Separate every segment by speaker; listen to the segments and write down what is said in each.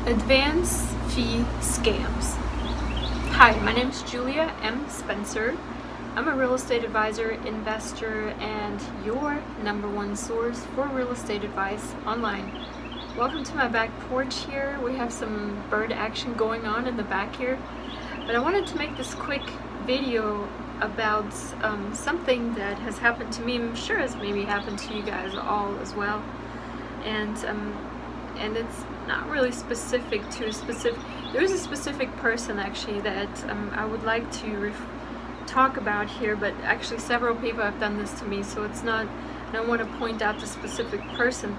Speaker 1: Advance fee scams. Hi, my name is Julia M. Spencer. I'm a real estate advisor, investor, and your number one source for real estate advice online. Welcome to my back porch here. We have some bird action going on in the back here, but I wanted to make this quick video about something that has happened to me. I'm sure it's maybe happened to you guys all as well, and it's not really specific to a specific. There is a specific person actually that I would like to talk about here, but actually several people have done this to me, so it's not. I don't want to point out the specific person,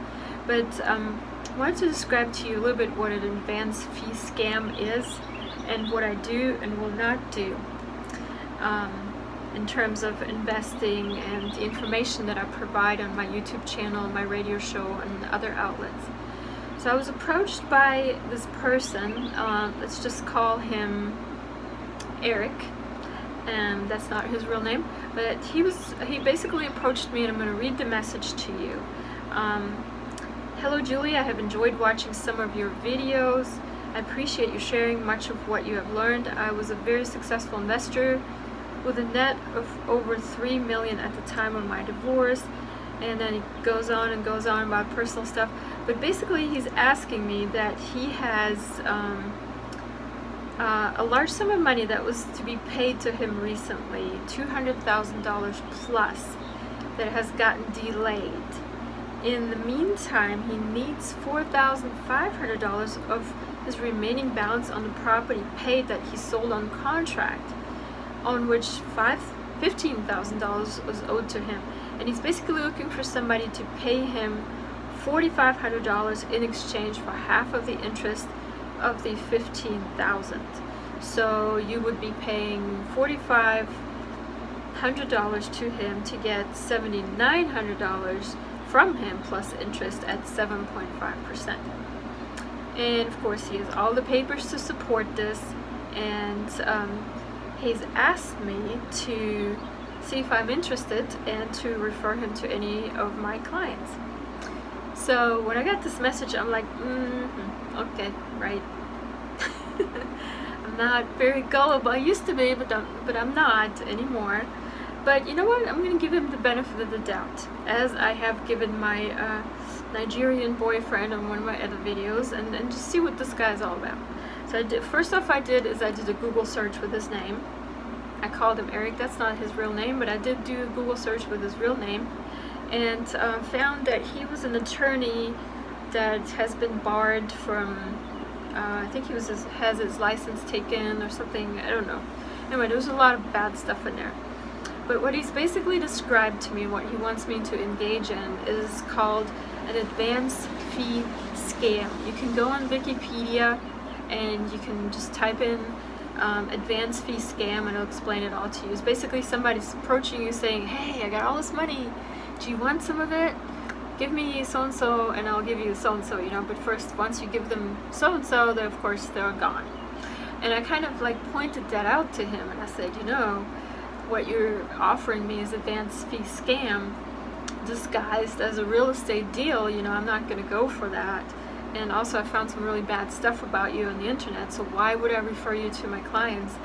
Speaker 1: but I wanted to describe to you a little bit what an advance fee scam is and what I do and will not do in terms of investing and the information that I provide on my YouTube channel, my radio show, and other outlets. So I was approached by this person, let's just call him Eric, and that's not his real name, but he basically approached me, and I'm going to read the message to you. Hello Julie, I have enjoyed watching some of your videos. I appreciate you sharing much of what you have learned. I was a very successful investor with a net of over $3 million at the time of my divorce. And then he goes on and goes on about personal stuff, but basically he's asking me that he has a large sum of money that was to be paid to him recently, $200,000 plus, that has gotten delayed. In the meantime, he needs $4,500 of his remaining balance on the property paid that he sold on contract, on which $15,000 was owed to him. And he's basically looking for somebody to pay him $4,500 in exchange for half of the interest of the $15,000. So you would be paying $4,500 to him to get $7,900 from him plus interest at 7.5%. And of course he has all the papers to support this, and he's asked me to see if I'm interested and to refer him to any of my clients. So when I got this message, I'm like, okay, right. I'm not very gullible. I used to be, but I'm not anymore. But you know what? I'm going to give him the benefit of the doubt, as I have given my Nigerian boyfriend on one of my other videos, and just see what this guy's all about. So first off I did a Google search with his name. I called him Eric. That's not his real name, but I did do a Google search with his real name, and found that he was an attorney that has been barred from, I think he has his license taken or something, I don't know. Anyway, there was a lot of bad stuff in there. But what he's basically described to me, what he wants me to engage in, is called an advance fee scam. You can go on Wikipedia and you can just type in advance fee scam, and it'll explain it all to you. It's basically somebody's approaching you saying, hey, I got all this money, do you want some of it? Give me so-and-so and I'll give you so-and-so, you know, but first, once you give them so-and-so, then of course they're gone. And I kind of like pointed that out to him, and I said, you know, what you're offering me is advance fee scam disguised as a real estate deal. You know, I'm not going to go for that. And also I found some really bad stuff about you on the internet, so why would I refer you to my clients?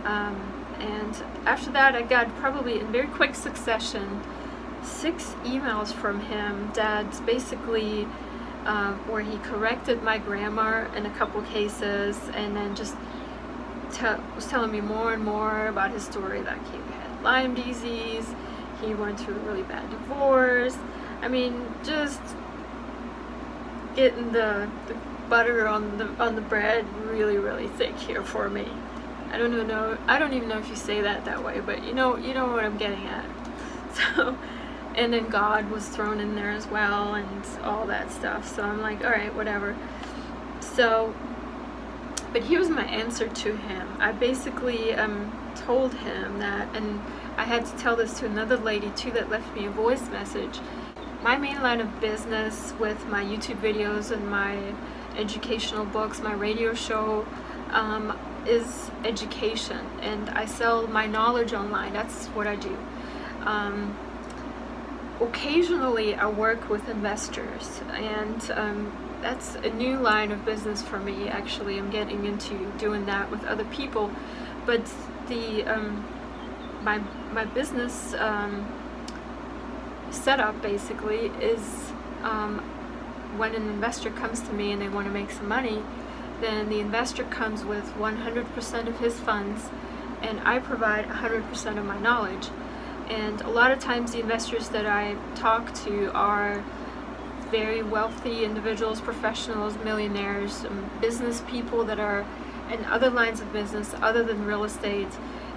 Speaker 1: And after that I got, probably in very quick succession, 6 emails from him that basically where he corrected my grammar in a couple cases, and then just was telling me more and more about his story, like he had Lyme disease, he went through a really bad divorce. I mean, just getting the butter on the bread really thick here for me. I don't even know if you say that way, but you know what I'm getting at. So, and then God was thrown in there as well, and all that stuff. So I'm like, all right, whatever. So, but here's my answer to him. I basically told him that, and I had to tell this to another lady too that left me a voice message. My main line of business with my YouTube videos and my educational books, my radio show, is education, and I sell my knowledge online. That's what I do. Occasionally I work with investors, and that's a new line of business for me. Actually, I'm getting into doing that with other people, but the my business setup basically is when an investor comes to me and they want to make some money, then the investor comes with 100% of his funds, and I provide 100% of my knowledge. And a lot of times the investors that I talk to are very wealthy individuals, professionals, millionaires, business people that are in other lines of business other than real estate,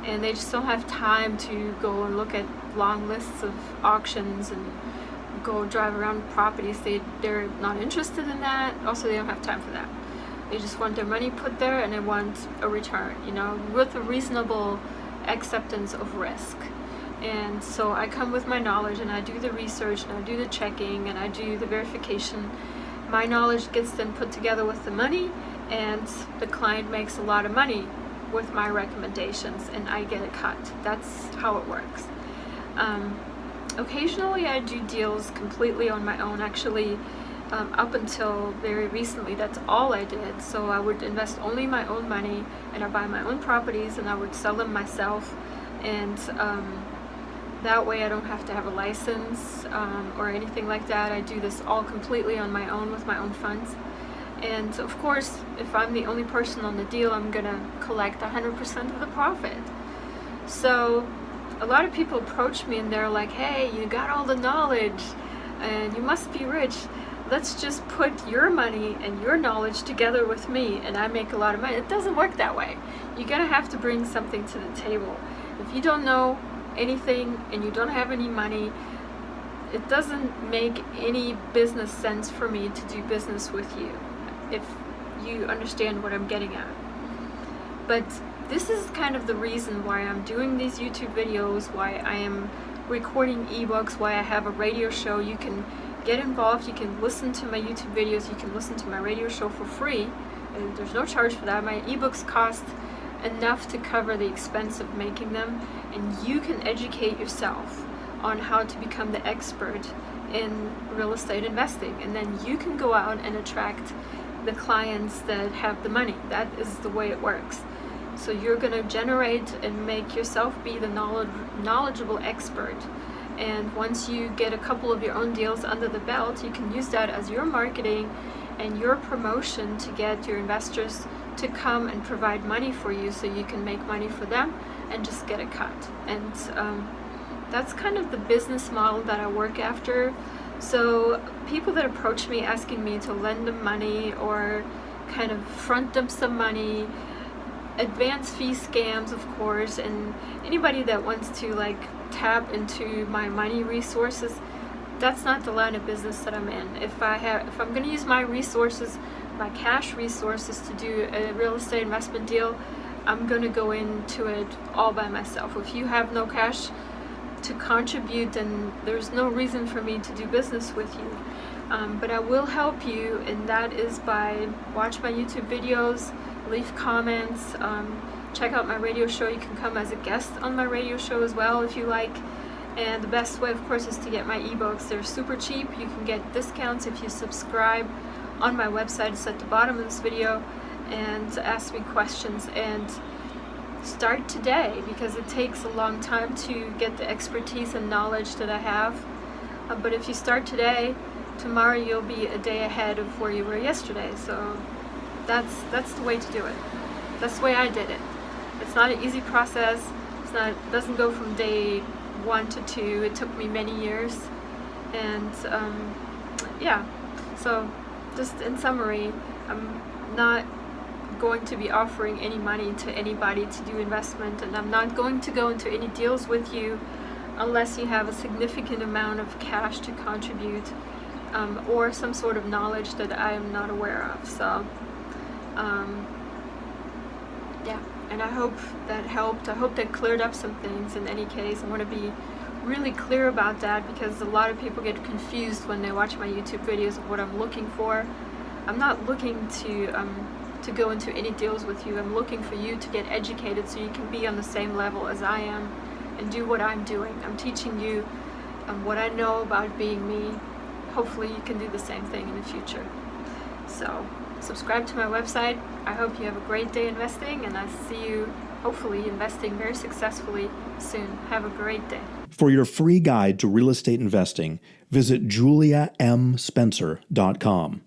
Speaker 1: and they just don't have time to go and look at long lists of auctions and go drive around properties. They're not interested in that. Also, they don't have time for that. They just want their money put there and they want a return, you know, with a reasonable acceptance of risk. And so I come with my knowledge and I do the research and I do the checking and I do the verification. My knowledge gets then put together with the money, and the client makes a lot of money with my recommendations and I get a cut. That's how it works. Occasionally I do deals completely on my own. Actually, up until very recently, that's all I did. So I would invest only my own money and I buy my own properties and I would sell them myself, and that way I don't have to have a license or anything like that. I do this all completely on my own with my own funds. And of course, if I'm the only person on the deal, I'm gonna collect 100% of the profit. So a lot of people approach me and they're like, hey, you got all the knowledge and you must be rich. Let's just put your money and your knowledge together with me and I make a lot of money. It doesn't work that way. You're gonna have to bring something to the table. If you don't know anything and you don't have any money, it doesn't make any business sense for me to do business with you, if you understand what I'm getting at. But this is kind of the reason why I'm doing these YouTube videos, why I am recording ebooks, why I have a radio show. You can get involved, you can listen to my YouTube videos, you can listen to my radio show for free, and there's no charge for that. My ebooks cost enough to cover the expense of making them, and you can educate yourself on how to become the expert in real estate investing, and then you can go out and attract the clients that have the money. That is the way it works. So you're going to generate and make yourself be the knowledgeable expert, and once you get a couple of your own deals under the belt, you can use that as your marketing and your promotion to get your investors to come and provide money for you, so you can make money for them and just get a cut. And that's kind of the business model that I work after. So people that approach me asking me to lend them money or kind of front them some money, advance fee scams, of course, and anybody that wants to like tap into my money resources, that's not the line of business that I'm in. If I'm going to use my resources, my cash resources, to do a real estate investment deal, I'm going to go into it all by myself. If you have no cash to contribute, then there's no reason for me to do business with you. But I will help you, and that is by watch my YouTube videos, leave comments, check out my radio show. You can come as a guest on my radio show as well if you like. And the best way, of course, is to get my ebooks. They're super cheap. You can get discounts if you subscribe on my website. It's at the bottom of this video, and ask me questions and start today, because it takes a long time to get the expertise and knowledge that I have. But if you start today, tomorrow you'll be a day ahead of where you were yesterday. So that's the way to do it. That's the way I did it. It's not an easy process. It doesn't go from day 1 to 2. It took me many years. And yeah, so just in summary, I'm not going to be offering any money to anybody to do investment, and I'm not going to go into any deals with you unless you have a significant amount of cash to contribute, or some sort of knowledge that I am not aware of. So yeah, and I hope that helped. I hope that cleared up some things. In any case, I want to be really clear about that, because a lot of people get confused when they watch my YouTube videos of what I'm looking for. I'm not looking to go into any deals with you. I'm looking for you to get educated so you can be on the same level as I am and do what I'm doing. I'm teaching you what I know about being me. Hopefully you can do the same thing in the future. So subscribe to my website. I hope you have a great day investing, and I'll see you hopefully investing very successfully soon. Have a great day.
Speaker 2: For your free guide to real estate investing, visit juliamspencer.com.